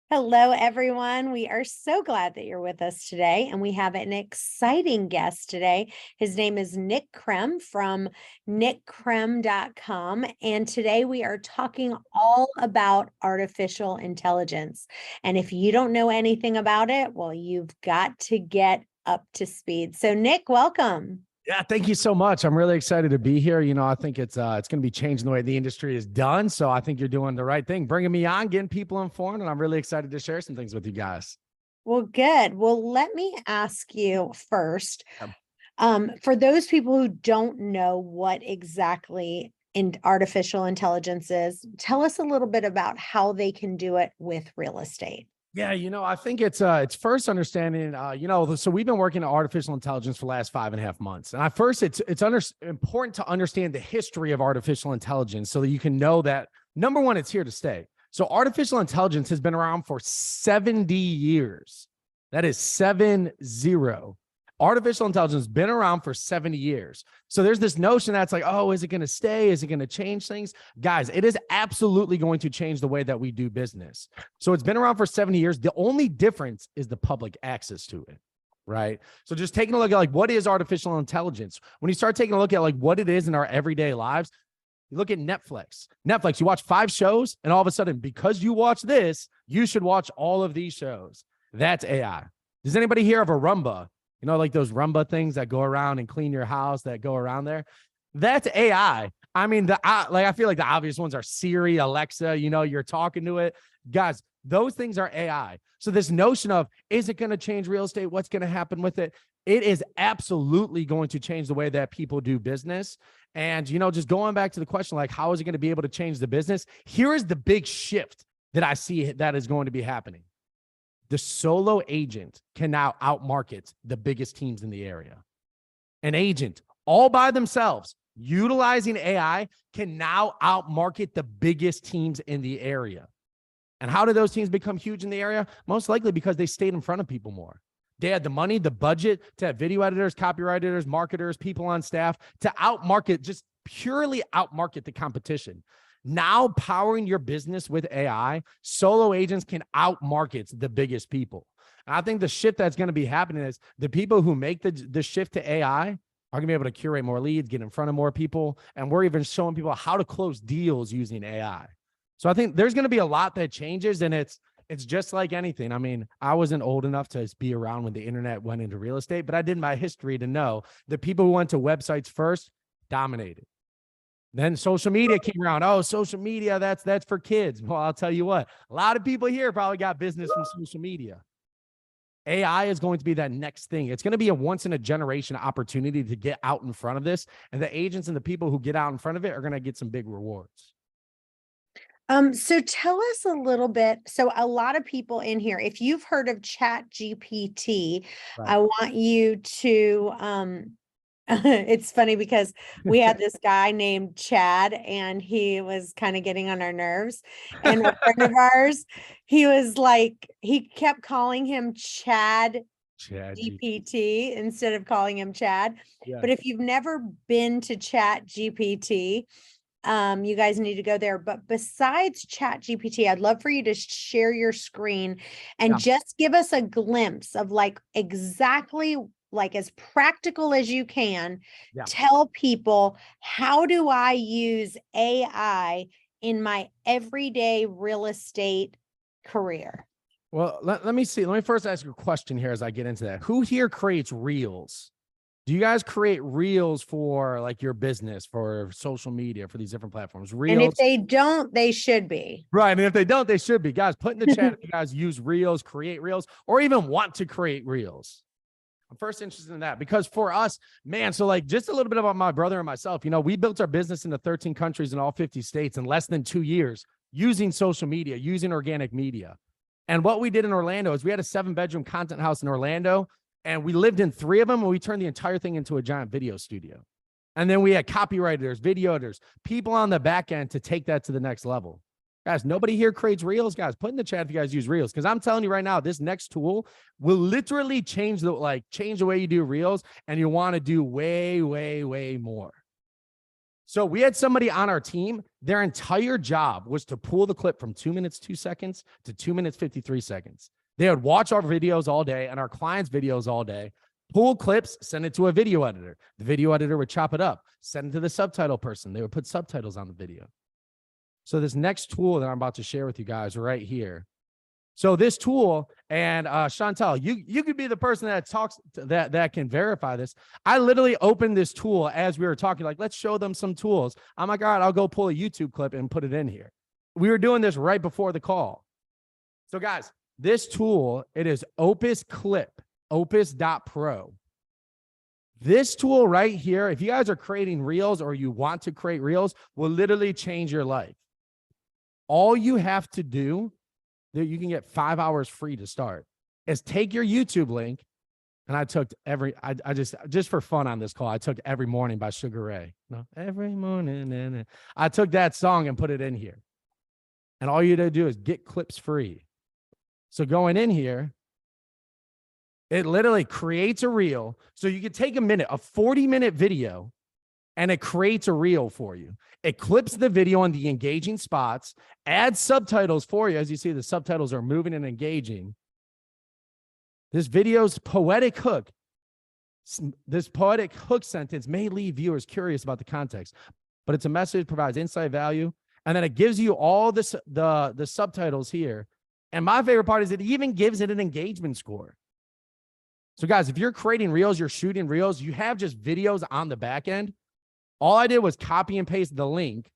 Hello, everyone. We are so glad that you're with us today, and we have an exciting guest today. His name is Nick Krem from nickkrem.com, and today we are talking all about artificial intelligence. And if you don't know anything about it, well, you've got to get up to speed. So, Nick, welcome. Yeah, thank you so much. I'm really excited to be here. I think it's going to be changing the way the industry is done. So I think you're doing the right thing, bringing me on, getting people informed, and I'm really excited to share some things with you guys. Well, good. Well, let me ask you first. Yep. For those people who don't know what exactly artificial intelligence is, tell us a little bit about how they can do it with real estate. Yeah, I think it's first understanding, so we've been working on artificial intelligence for the last 5.5 months. And at first it's important to understand the history of artificial intelligence so that you can know that, number one, it's here to stay. So artificial intelligence has been around for 70 years. That is 70. Artificial intelligence has been around for 70 years. So there's this notion that's like, oh, is it going to stay? Is it going to change things? Guys, it is absolutely going to change the way that we do business. So it's been around for 70 years. The only difference is the public access to it, right? So just taking a look at what is artificial intelligence? When you start taking a look at what it is in our everyday lives, you look at Netflix. You watch 5 shows, and all of a sudden, because you watch this, you should watch all of these shows. That's AI. Does anybody hear of a Roomba? Like those Roomba things that go around and clean your house that go around there. That's AI. I mean, I feel like the obvious ones are Siri, Alexa, you're talking to it. Guys, those things are AI. So this notion of, is it going to change real estate? What's going to happen with it? It is absolutely going to change the way that people do business. And, just going back to the question, how is it going to be able to change the business? Here is the big shift that I see that is going to be happening. The solo agent can now outmarket the biggest teams in the area. An agent all by themselves utilizing AI can now outmarket the biggest teams in the area. And how do those teams become huge in the area? Most likely because they stayed in front of people more. They had the money, the budget to have video editors, copywriters, marketers, people on staff to outmarket, just purely outmarket the competition. Now, powering your business with AI, solo agents can outmarket the biggest people. And I think the shift that's going to be happening is the people who make the shift to AI are going to be able to curate more leads, get in front of more people, and we're even showing people how to close deals using AI. So I think there's going to be a lot that changes, and it's just like anything. I mean, I wasn't old enough to be around when the internet went into real estate, but I did my history to know the people who went to websites first dominated. Then social media came around. Oh, social media, that's for kids. Well, I'll tell you what, a lot of people here probably got business from social media. AI is going to be that next thing. It's going to be a once in a generation opportunity to get out in front of this. And the agents and the people who get out in front of it are going to get some big rewards. So tell us a little bit. So a lot of people in here, if you've heard of Chat GPT, right, I want you to, it's funny because we had this guy named Chad and he was kind of getting on our nerves. And a friend of ours, he kept calling him Chad GPT instead of calling him Chad. Yeah. But if you've never been to Chat GPT, you guys need to go there. But besides Chat GPT, I'd love for you to share your screen and just give us a glimpse of exactly as practical as you can. Tell people, how do I use AI in my everyday real estate career? Well, let me see. Let me first ask you a question here as I get into that. Who here creates reels? Do you guys create reels for your business, for social media, for these different platforms? Reels. And if they don't, they should be. Right. And if they don't, they should be. Guys, put in the chat if you guys use reels, create reels, or even want to create reels. I'm first interested in that because for us, man, so just a little bit about my brother and myself, we built our business into 13 countries in all 50 states in less than 2 years using social media, using organic media. And what we did in Orlando is we had a 7-bedroom content house in Orlando, and we lived in 3 of them, and we turned the entire thing into a giant video studio. And then we had copywriters, video editors, people on the back end to take that to the next level. Guys, nobody here creates reels. Guys, put in the chat if you guys use reels, because I'm telling you right now, this next tool will literally change the way you do reels, and you want to do way, way, way more. So we had somebody on our team, their entire job was to pull the clip from 2 minutes, 2 seconds to 2 minutes, 53 seconds. They would watch our videos all day and our clients' videos all day, pull clips, send it to a video editor. The video editor would chop it up, send it to the subtitle person. They would put subtitles on the video. So this next tool that I'm about to share with you guys right here. So this tool, and Chantel, you could be the person that talks that can verify this. I literally opened this tool as we were talking, like, let's show them some tools. I'm like, all right, I'll go pull a YouTube clip and put it in here. We were doing this right before the call. So guys, this tool, it is Opus Clip, opus.pro. This tool right here, if you guys are creating reels or you want to create reels, will literally change your life. All you have to do, that you can get 5 hours free to start, is take your YouTube link. And I took I just for fun on this call, I took Every Morning by Sugar Ray. No, every morning. I took that song and put it in here. And all you have to do is get clips free. So going in here, it literally creates a reel. So you can take a 40-minute video, and it creates a reel for you. It clips the video on the engaging spots, adds subtitles for you. As you see, the subtitles are moving and engaging. This video's poetic hook, sentence may leave viewers curious about the context, but it's a message, provides insight, value, and then it gives you all this, the subtitles here. And my favorite part is it even gives it an engagement score. So guys, if you're creating reels, you're shooting reels, you have just videos on the back end. All I did was copy and paste the link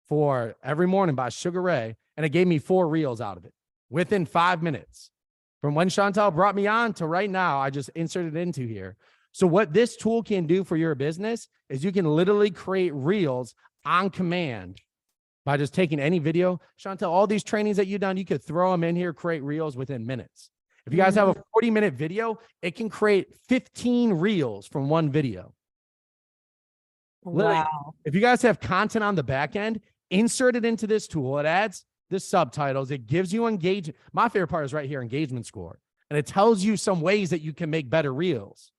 for Every Morning by Sugar Ray, and it gave me 4 reels out of it within 5 minutes. From when Chantel brought me on to right now, I just inserted it into here. So what this tool can do for your business is you can literally create reels on command by just taking any video. Chantel, all these trainings that you've done, you could throw them in here, create reels within minutes. If you guys have a 40-minute video, it can create 15 reels from one video. Literally, Wow. if you guys have content on the back end, insert it into this tool. It adds the subtitles. It gives you engagement. My favorite part is right here, engagement score. And it tells you some ways that you can make better reels.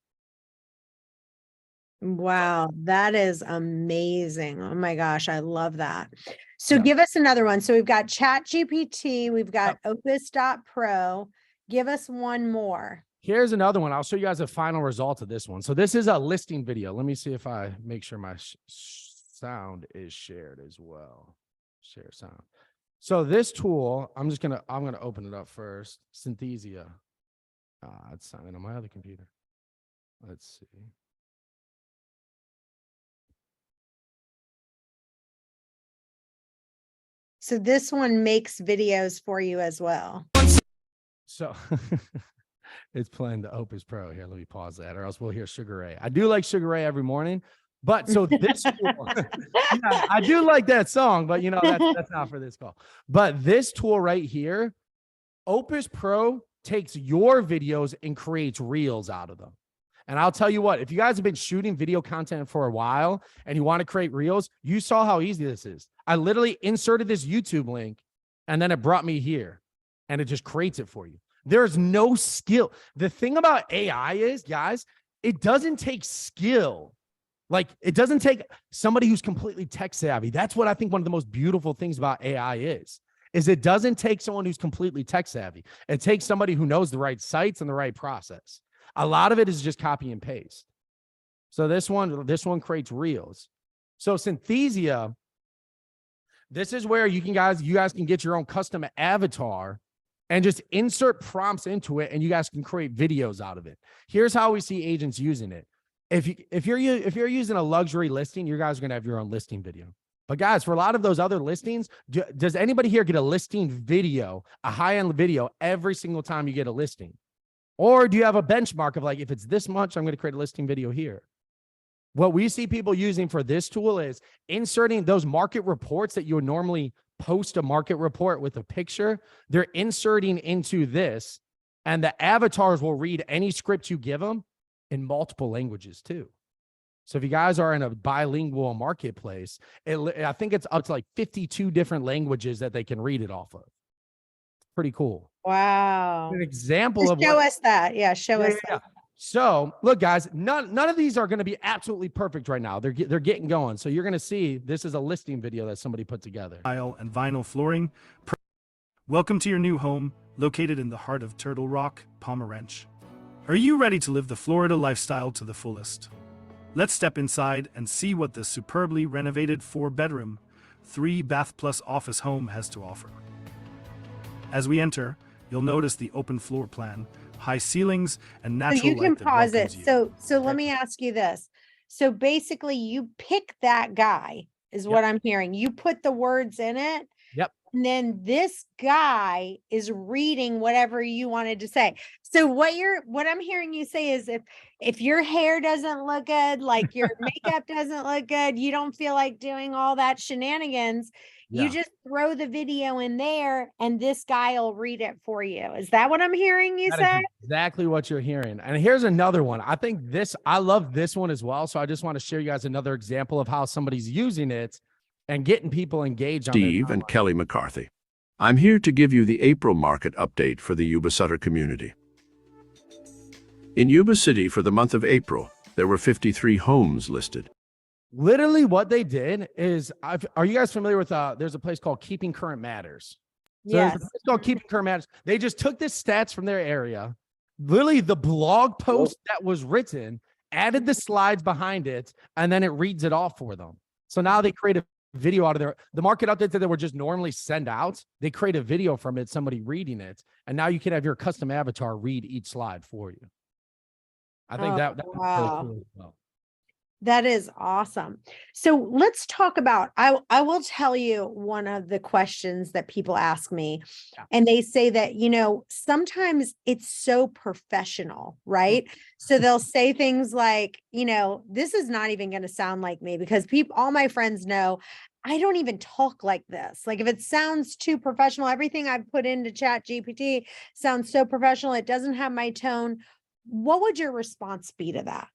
Wow, that is amazing. Oh my gosh, I love that. So give us another one. So we've got Chat GPT, we've got Opus.pro. Give us one more. Here's another one. I'll show you guys the final result of this one. So this is a listing video. Let me see if I make sure my sound is shared as well. Share sound. So this tool, I'm gonna open it up first. Synthesia. It's signing on my other computer. Let's see. So this one makes videos for you as well. So it's playing the Opus Pro here. Let me pause that, or else we'll hear Sugar Ray. I do like Sugar Ray Every Morning, but so this tool, yeah, I do like that song, but that's not for this call. But this tool right here, Opus Pro, takes your videos and creates reels out of them. And I'll tell you what, if you guys have been shooting video content for a while and you want to create reels, you saw how easy this is. I literally inserted this YouTube link and then it brought me here and it just creates it for you. There's no skill. The thing about AI is, guys, it doesn't take skill. Like, it doesn't take somebody who's completely tech savvy. That's what I think one of the most beautiful things about AI is it doesn't take someone who's completely tech savvy. It takes somebody who knows the right sites and the right process. A lot of it is just copy and paste. So this one creates reels. So Synthesia, this is where you guys can get your own custom avatar and just insert prompts into it, and you guys can create videos out of it. Here's how we see agents using it. If you're using a luxury listing, you guys are gonna have your own listing video. But guys, for a lot of those other listings, does anybody here get a listing video, a high-end video every single time you get a listing? Or do you have a benchmark of like, if it's this much, I'm going to create a listing video here? What we see people using for this tool is inserting those market reports that you would normally post a market report with a picture. They're inserting into this, and the avatars will read any script you give them in multiple languages too. So if you guys are in a bilingual marketplace, I think it's up to like 52 different languages that they can read it off of. Pretty cool. Wow. An example of show us that. Yeah, show us that. So look, guys, none of these are going to be absolutely perfect right now. They're getting going. So you're going to see this is a listing video that somebody put together. Tile and vinyl flooring. Welcome to your new home, located in the heart of Turtle Rock, Pomerantz. Are you ready to live the Florida lifestyle to the fullest? Let's step inside and see what this superbly renovated 4-bedroom, 3-bath plus office home has to offer. As we enter, you'll notice the open floor plan, high ceilings, and natural So you can light that pause it. welcomes you. So let me ask you this. So basically you pick that guy is what I'm hearing. You put the words in it. Yep. And then this guy is reading whatever you wanted to say. So what I'm hearing you say is if your hair doesn't look good, like your makeup doesn't look good, you don't feel like doing all that shenanigans, you just throw the video in there and this guy will read it for you. Is that what I'm hearing you say? Exactly what you're hearing. And here's another one. I love this one as well. So I just want to share you guys another example of how somebody's using it and getting people engaged. Steve and Kelly McCarthy. I'm here to give you the April market update for the Yuba Sutter community. In Yuba City for the month of April, there were 53 homes listed. Literally what they did is, are you guys familiar with, there's a place called Keeping Current Matters. So Yes. It's called Keeping Current Matters. They just took the stats from their area, literally the blog post that was written, added the slides behind it, and then it reads it off for them. So now they create a video out of the market updates that they would just normally send out. They create a video from it, somebody reading it, and now you can have your custom avatar read each slide for you. I think that's really cool as well. That is awesome. So let's talk about, I will tell you one of the questions that people ask me, and they say that, sometimes it's so professional, right? So they'll say things like, this is not even going to sound like me, because all my friends know I don't even talk like this. Like if it sounds too professional, everything I've put into Chat GPT sounds so professional. It doesn't have my tone. What would your response be to that?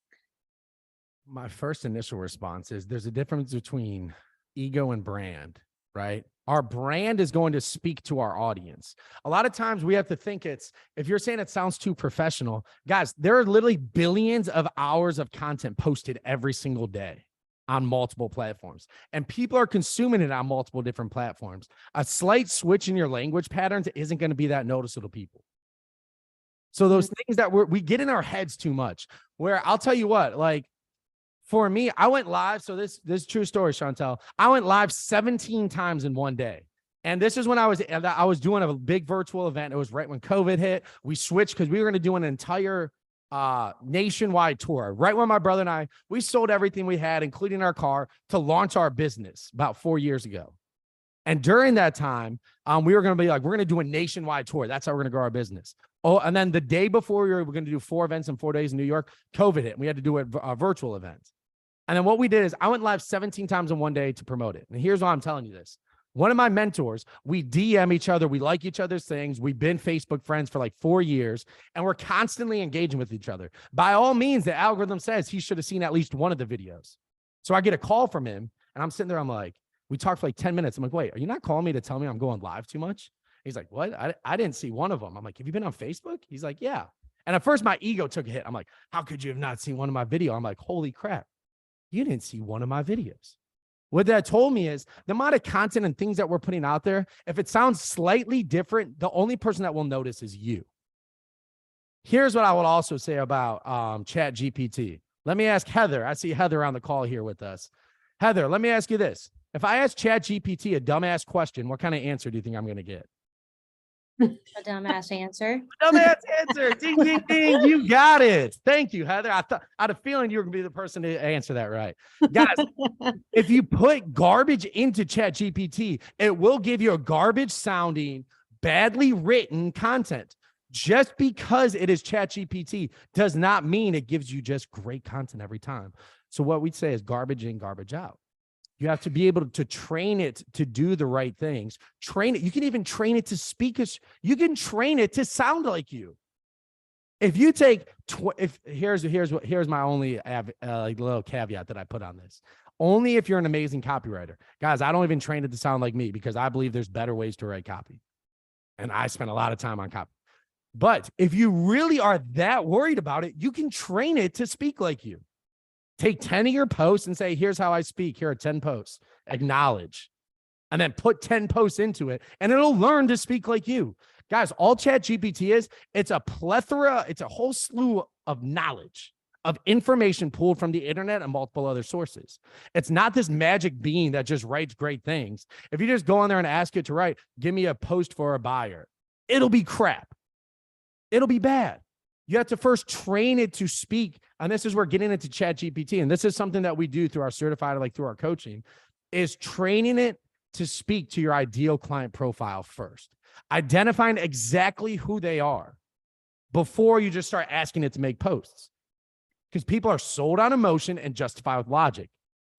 My first initial response is there's a difference between ego and brand, right? Our brand is going to speak to our audience. A lot of times we have to think if you're saying it sounds too professional, guys, there are literally billions of hours of content posted every single day on multiple platforms, and people are consuming it on multiple different platforms. A slight switch in your language patterns isn't going to be that noticeable to people. So those things that we get in our heads too much, where I'll tell you what, like, for me, I went live. So this is true story, Chantel. I went live 17 times in one day. And this is when I was doing a big virtual event. It was right when COVID hit. We switched because we were going to do an entire nationwide tour. Right when my brother and we sold everything we had, including our car, to launch our business about 4 years ago. And during that time, we were going to be like, we're going to do a nationwide tour. That's how we're going to grow our business. Oh, and then the day before we were going to do 4 events in 4 days in New York, COVID hit. We had to do a virtual event. And then what we did is I went live 17 times in one day to promote it. And here's why I'm telling you this. One of my mentors, we DM each other. We like each other's things. We've been Facebook friends for like 4 years, and we're constantly engaging with each other. By all means, the algorithm says he should have seen at least one of the videos. So I get a call from him, and I'm sitting there. I'm like, we talked for like 10 minutes. I'm like, wait, are you not calling me to tell me I'm going live too much? He's like, what? I didn't see one of them. I'm like, have you been on Facebook? He's like, yeah. And at first my ego took a hit. I'm like, how could you have not seen one of my videos? I'm like, holy crap. You didn't see one of my videos. What that told me is the amount of content and things that we're putting out there, if it sounds slightly different, the only person that will notice is you. Here's what I would also say about Chat GPT. Let me ask Heather. I see Heather on the call here with us. Heather, let me ask you this. If I ask Chat GPT a dumbass question, what kind of answer do you think I'm going to get? A dumbass answer. Dumbass answer. Ding, ding, ding. You got it. Thank you, Heather. I had a feeling you were going to be the person to answer that right. Guys, if you put garbage into Chat GPT, it will give you a garbage sounding, badly written content. Just because it is Chat GPT does not mean it gives you just great content every time. So what we'd say is garbage in, garbage out. You have to be able to train it to do the right things. Train it. You can even train it to speak. You can train it to sound like you. If you take, here's my only little caveat that I put on this. Only if you're an amazing copywriter. Guys, I don't even train it to sound like me because I believe there's better ways to write copy. And I spent a lot of time on copy. But if you really are that worried about it, you can train it to speak like you. Take 10 of your posts and say, here's how I speak. Here are 10 posts. Acknowledge. And then put 10 posts into it, and it'll learn to speak like you. Guys, all Chat GPT is, it's a plethora, it's a whole slew of knowledge, of information pulled from the internet and multiple other sources. It's not this magic being that just writes great things. If you just go on there and ask it to write, give me a post for a buyer, it'll be crap. It'll be bad. You have to first train it to speak. And this is where getting into Chat GPT, and this is something that we do through our certified, like through our coaching, is training it to speak to your ideal client profile first, identifying exactly who they are before you just start asking it to make posts, because people are sold on emotion and justify with logic.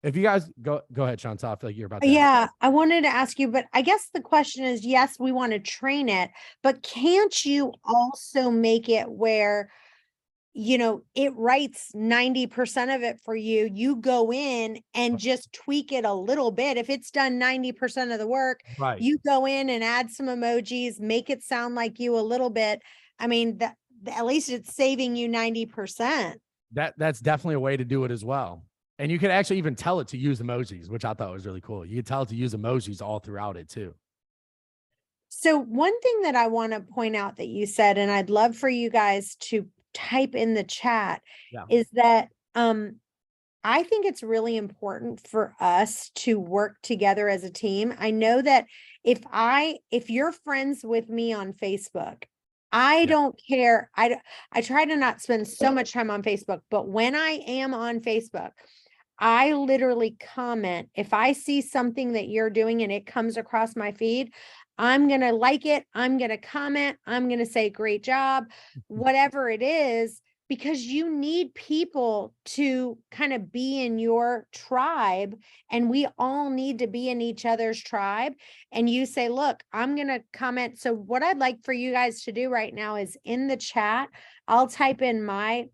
If you guys go ahead, Chantal, I feel like you're about to. Yeah, I wanted to ask you, but I guess the question is, yes, we want to train it, but can't you also make it where, you know, it writes 90% of it for you. You go in and just tweak it a little bit. If it's done 90% of the work, Right. you go in and add some emojis, make it sound like you a little bit. I mean, at least it's saving you 90%. That's definitely a way to do it as well. And you can actually even tell it to use emojis, which I thought was really cool. You can tell it to use emojis all throughout it too. So one thing that I want to point out that you said, and I'd love for you guys to type in the chat, is that I think it's really important for us to work together as a team. I know that if you're friends with me on Facebook, I don't care. I try to not spend so much time on Facebook, but when I am on Facebook, I literally comment. If I see something that you're doing and it comes across my feed, I'm going to like it. I'm going to comment. I'm going to say, great job, whatever it is, because you need people to kind of be in your tribe, and we all need to be in each other's tribe. And you say, look, I'm going to comment. So what I'd like for you guys to do right now is in the chat, I'll type in my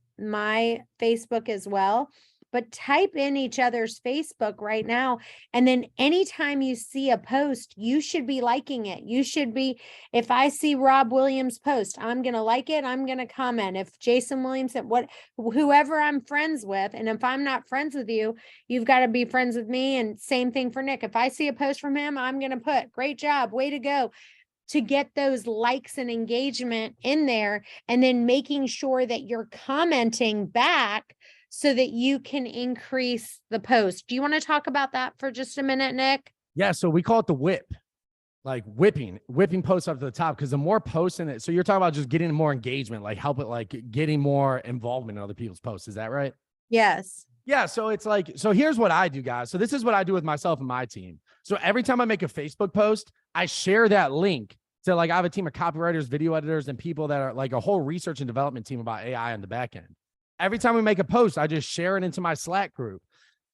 Facebook as well. But type in each other's Facebook right now. And then anytime you see a post, you should be liking it. You should be, if I see Rob Williams post, I'm going to like it. I'm going to comment. If Jason Williams said whoever I'm friends with, and if I'm not friends with you, you've got to be friends with me. And same thing for Nick. If I see a post from him, I'm going to put great job, way to go, to get those likes and engagement in there. And then making sure that you're commenting back so that you can increase the post. Do you want to talk about that for just a minute, Nick? Yeah. So we call it the whip, like whipping posts up to the top. Because the more posts in it, so you're talking about just getting more engagement, like help it, like getting more involvement in other people's posts. Is that right? Yes. Yeah. So it's like, so here's what I do, guys. So this is what I do with myself and my team. So every time I make a Facebook post, I share that link to, like, I have a team of copywriters, video editors, and people that are like a whole research and development team about AI on the back end. Every time we make a post, I just share it into my Slack group.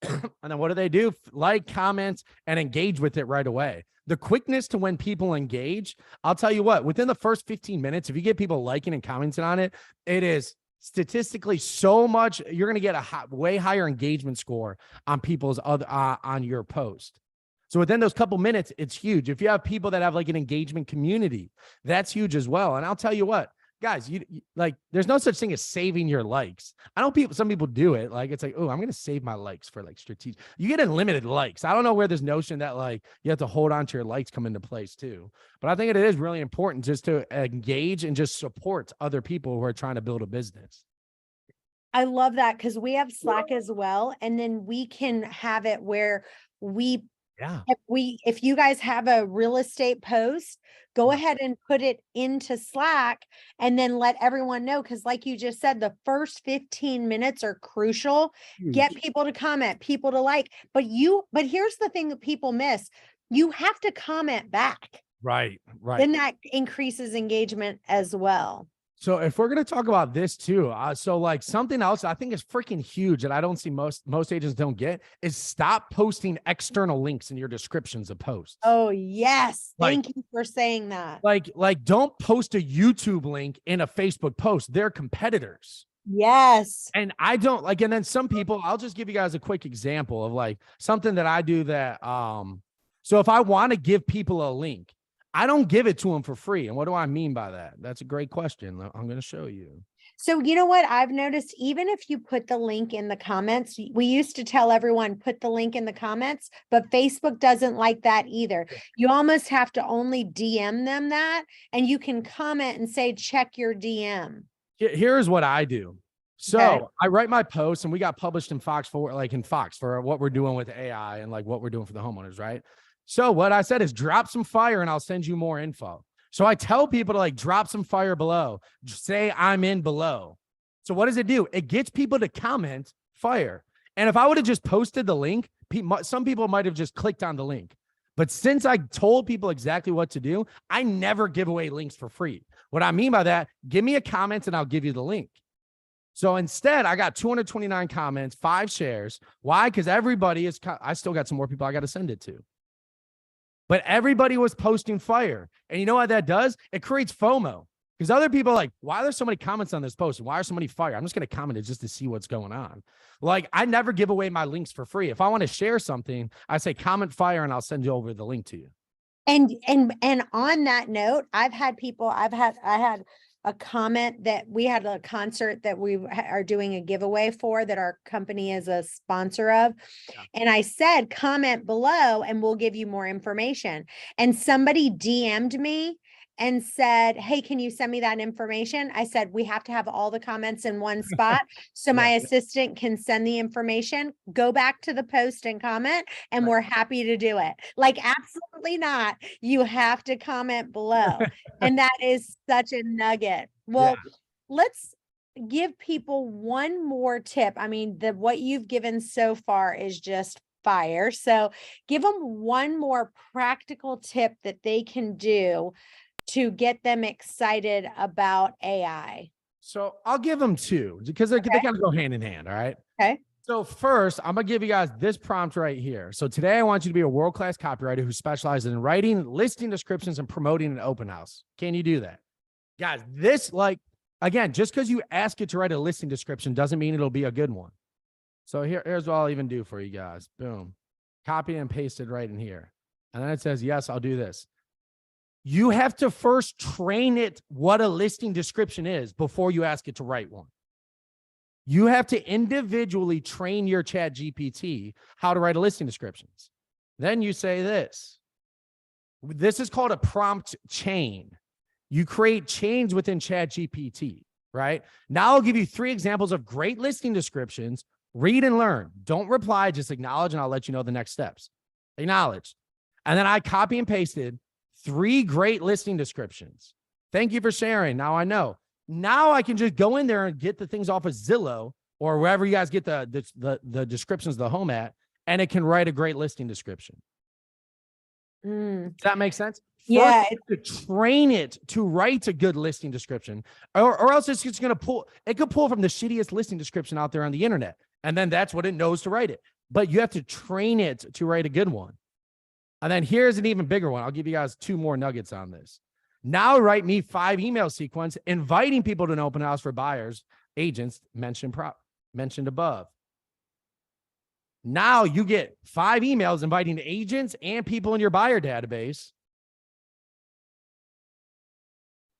And then what do? Like, comments, and engage with it right away. The quickness to when people engage, I'll tell you what, within the first 15 minutes, if you get people liking and commenting on it, it is statistically so much, you're going to get a way higher engagement score on people's on your post. So within those couple minutes, it's huge. If you have people that have like an engagement community, that's huge as well. And I'll tell you what, guys, you like, there's no such thing as saving your likes. I know some people do it. Like, it's like, oh, I'm going to save my likes for like strategic. You get unlimited likes. I don't know where this notion that like you have to hold on to your likes come into place too. But I think it is really important just to engage and just support other people who are trying to build a business. I love that, because we have Slack as well. And then we can have it where if you guys have a real estate post, go ahead and put it into Slack and then let everyone know. Because like you just said, the first 15 minutes are crucial. Get people to comment, people to like, but here's the thing that people miss. You have to comment back. Right. Then that increases engagement as well. So if we're going to talk about this too, so like something else I think is freaking huge that I don't see most agents don't get is stop posting external links in your descriptions of posts. Oh, yes. Thank you for saying that. Like don't post a YouTube link in a Facebook post. They're competitors. Yes. And I don't like, and then some people, I'll just give you guys a quick example of like something that I do that, so if I want to give people a link, I don't give it to them for free. And what do I mean by that? That's a great question. I'm going to show you. So you know what I've noticed, even if you put the link in the comments, we used to tell everyone, put the link in the comments, but Facebook doesn't like that either. You almost have to only DM them that, and you can comment and say, check your DM. Here's what I do. So Okay. I write my posts, and we got published in Fox for what we're doing with AI and like what we're doing for the homeowners, right? So what I said is drop some fire and I'll send you more info. So I tell people to like drop some fire below, say I'm in below. So what does it do? It gets people to comment fire. And if I would have just posted the link, some people might have just clicked on the link. But since I told people exactly what to do, I never give away links for free. What I mean by that, give me a comment and I'll give you the link. So instead, I got 229 comments, 5 shares. Why? Because everybody is, I still got some more people I got to send it to. But everybody was posting fire. And you know what that does? It creates FOMO. Because other people are like, why are there so many comments on this post? Why are so many fire? I'm just going to comment it just to see what's going on. Like, I never give away my links for free. If I want to share something, I say comment fire and I'll send you over the link to you. And on that note, I had a comment that we had a concert that we are doing a giveaway for that our company is a sponsor of. Yeah. And I said, comment below and we'll give you more information. And somebody DM'd me and said, hey, can you send me that information? I said, we have to have all the comments in one spot. So my assistant can send the information, go back to the post and comment, and we're happy to do it. Like, absolutely not. You have to comment below. And that is such a nugget. Well, let's give people one more tip. I mean, what you've given so far is just fire. So give them one more practical tip that they can do to get them excited about AI. So I'll give them 2 because they kind of go hand in hand. All right. Okay. So first, I'm going to give you guys this prompt right here. So today I want you to be a world-class copywriter who specializes in writing, listing descriptions, and promoting an open house. Can you do that? Guys, this, like, again, just because you ask it to write a listing description doesn't mean it'll be a good one. So here's what I'll even do for you guys. Boom. Copy and paste it right in here. And then it says, yes, I'll do this. You have to first train it what a listing description is before you ask it to write one. You have to individually train your Chat GPT how to write a listing descriptions. Then you say this. This is called a prompt chain. You create chains within Chat GPT, right? Now I'll give you 3 examples of great listing descriptions. Read and learn. Don't reply, just acknowledge, and I'll let you know the next steps. Acknowledge. And then I copy and pasted 3 great listing descriptions. Thank you for sharing. Now I know. Now I can just go in there and get the things off of Zillow or wherever you guys get the descriptions of the home at, and it can write a great listing description. Does that make sense? Yeah. First, you have to train it to write a good listing description, or else it's just going to pull. It could pull from the shittiest listing description out there on the internet, and then that's what it knows to write it. But you have to train it to write a good one. And then here's an even bigger one. I'll give you guys 2 more nuggets on this. Now write me 5 email sequence inviting people to an open house for buyers, agents mentioned above. Now you get 5 emails inviting agents and people in your buyer database,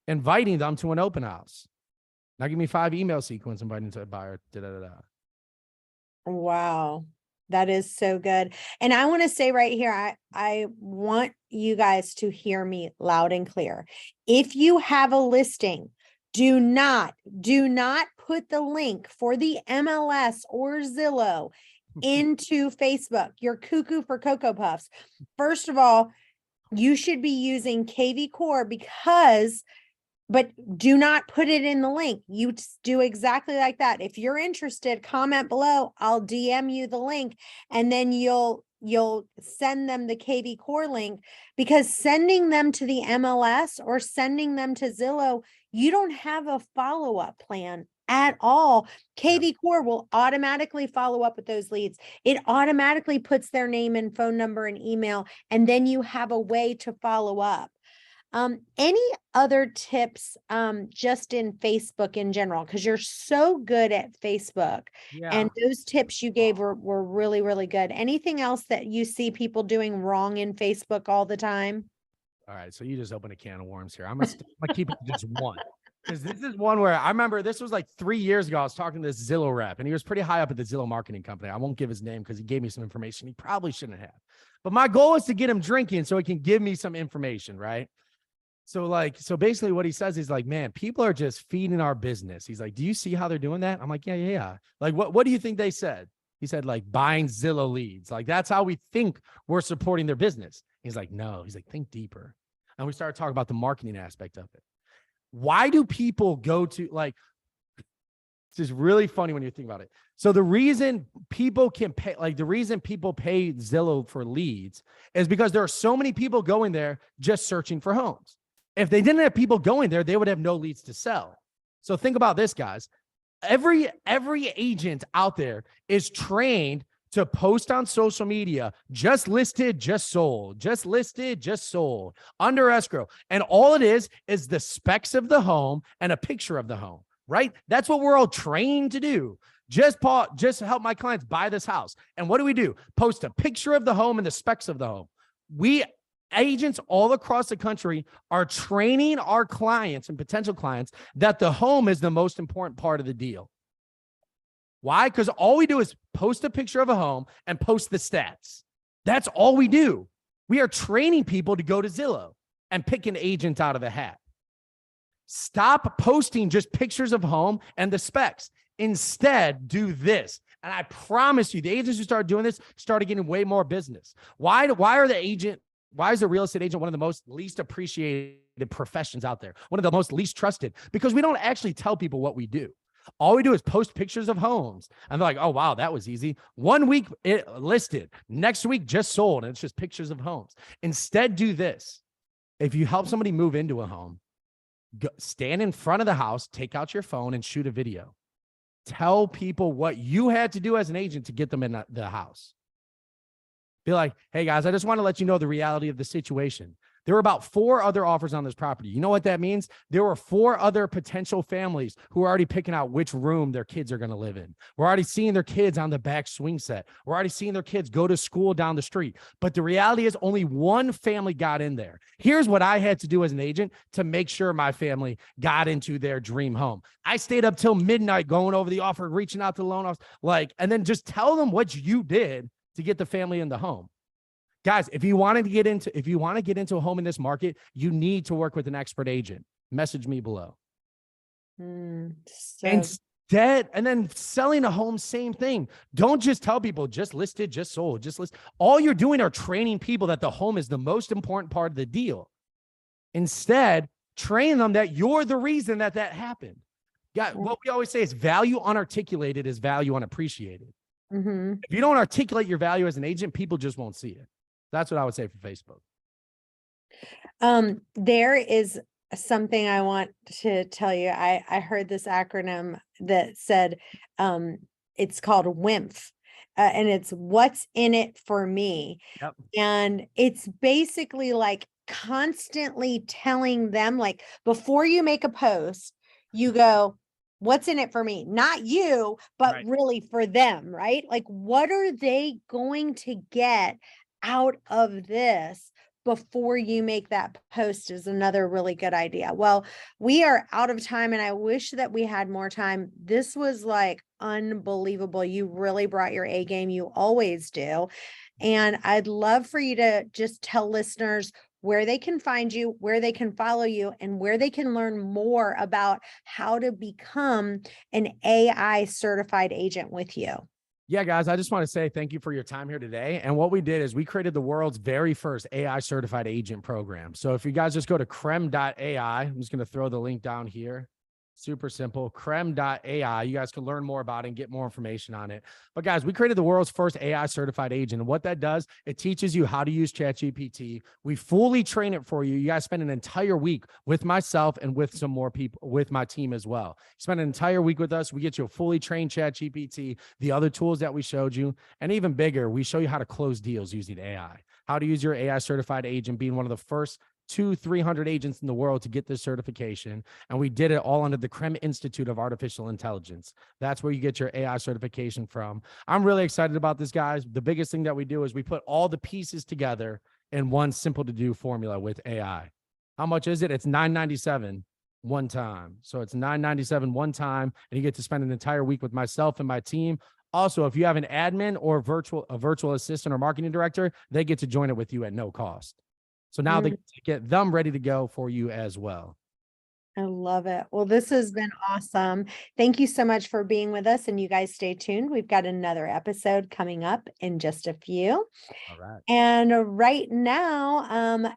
inviting them to an open house. Now give me 5 email sequence inviting to a buyer. Wow. That is so good. And I want to say right here, I want you guys to hear me loud and clear. If you have a listing, do not put the link for the MLS or Zillow into Facebook. You're cuckoo for Cocoa Puffs. First of all, you should be using KV Core but do not put it in the link. You do exactly like that. If you're interested, comment below. I'll DM you the link, and then you'll send them the KV Core link, because sending them to the MLS or sending them to Zillow, you don't have a follow-up plan at all. KV Core will automatically follow up with those leads. It automatically puts their name and phone number and email, and then you have a way to follow up. Any other tips just in Facebook in general? Because you're so good at Facebook, and those tips you gave were really, really good. Anything else that you see people doing wrong in Facebook all the time? All right. So you just open a can of worms here. I'm gonna keep it to just one. Because this is one where I remember this was like 3 years ago. I was talking to this Zillow rep, and he was pretty high up at the Zillow marketing company. I won't give his name because he gave me some information he probably shouldn't have. But my goal is to get him drinking so he can give me some information, right? So basically what he says is like, man, people are just feeding our business. He's like, do you see how they're doing that? I'm like, yeah. Like, what do you think they said? He said, like, buying Zillow leads. Like, that's how we think we're supporting their business. He's like, no. He's like, think deeper. And we started talking about the marketing aspect of it. Why do people go to, like, it's just really funny when you think about it. So the reason people can pay, like the reason people pay Zillow for leads is because there are so many people going there just searching for homes. If they didn't have people going there, they would have no leads to sell. So think about this, guys. Every agent out there is trained to post on social media, just listed, just sold, just listed, just sold, under escrow. And all it is the specs of the home and a picture of the home, right? That's what we're all trained to do. Just help my clients buy this house. And what do? Post a picture of the home and the specs of the home. We agents all across the country are training our clients and potential clients that the home is the most important part of the deal. Why? Because all we do is post a picture of a home and post the stats. That's all we do. We are training people to go to Zillow and pick an agent out of a hat. Stop posting just pictures of home and the specs. Instead, do this. And I promise you, the agents who started doing this started getting way more business. Why is the real estate agent one of the most least appreciated professions out there? One of the most least trusted? Because we don't actually tell people what we do. All we do is post pictures of homes. And they're like, oh, wow, that was easy. 1 week it listed. Next week just sold. And it's just pictures of homes. Instead, do this. If you help somebody move into a home, stand in front of the house, take out your phone and shoot a video. Tell people what you had to do as an agent to get them in the house. Be like, hey, guys, I just want to let you know the reality of the situation. There were about 4 other offers on this property. You know what that means? There were 4 other potential families who are already picking out which room their kids are going to live in. We're already seeing their kids on the back swing set. We're already seeing their kids go to school down the street. But the reality is only one family got in there. Here's what I had to do as an agent to make sure my family got into their dream home. I stayed up till midnight going over the offer, reaching out to the loan office, and then just tell them what you did to get the family in the home. Guys, if you want to get into a home in this market, you need to work with an expert agent. Message me below. Instead, and then selling a home, same thing. Don't just tell people just listed, just sold, just list. All you're doing are training people that the home is the most important part of the deal. Instead, train them that you're the reason that happened. What we always say is value unarticulated is value unappreciated. Mm-hmm. If you don't articulate your value as an agent, people just won't see it. That's what I would say for Facebook. There is something I want to tell you. I heard this acronym that said, it's called WIMF, and it's what's in it for me. Yep. And it's basically like constantly telling them, like, before you make a post, you go, what's in it for me? Not you, but right. Really for them, right? Like, what are they going to get out of this before you make that post is another really good idea. Well, we are out of time and I wish that we had more time. This was like unbelievable. You really brought your A game. You always do. And I'd love for you to just tell listeners where they can find you, where they can follow you, and where they can learn more about how to become an AI certified agent with you. Yeah, guys, I just want to say thank you for your time here today. And what we did is we created the world's very first AI certified agent program. So if you guys just go to krem.ai, I'm just going to throw the link down here. Super simple, krem.ai. You guys can learn more about it and get more information on it. But guys, we created the world's first AI certified agent. And what that does, it teaches you how to use ChatGPT. We fully train it for you. You guys spend an entire week with myself and with some more people, with my team as well. Spend an entire week with us. We get you a fully trained ChatGPT, the other tools that we showed you, and even bigger, we show you how to close deals using AI, how to use your AI certified agent, being one of the first 200-300 agents in the world to get this certification. And we did it all under the Krem Institute of Artificial Intelligence. That's where you get your AI certification from. I'm really excited about this, guys. The biggest thing that we do is we put all the pieces together in one simple to do formula with AI. How much is it? It's $9.97 one time. So it's $9.97 one time, and you get to spend an entire week with myself and my team. Also, if you have an admin or a virtual assistant or marketing director, they get to join it with you at no cost. So now they get them ready to go for you as well. I love it. Well, this has been awesome. Thank you so much for being with us, and you guys stay tuned. We've got another episode coming up in just a few. All right. And right now,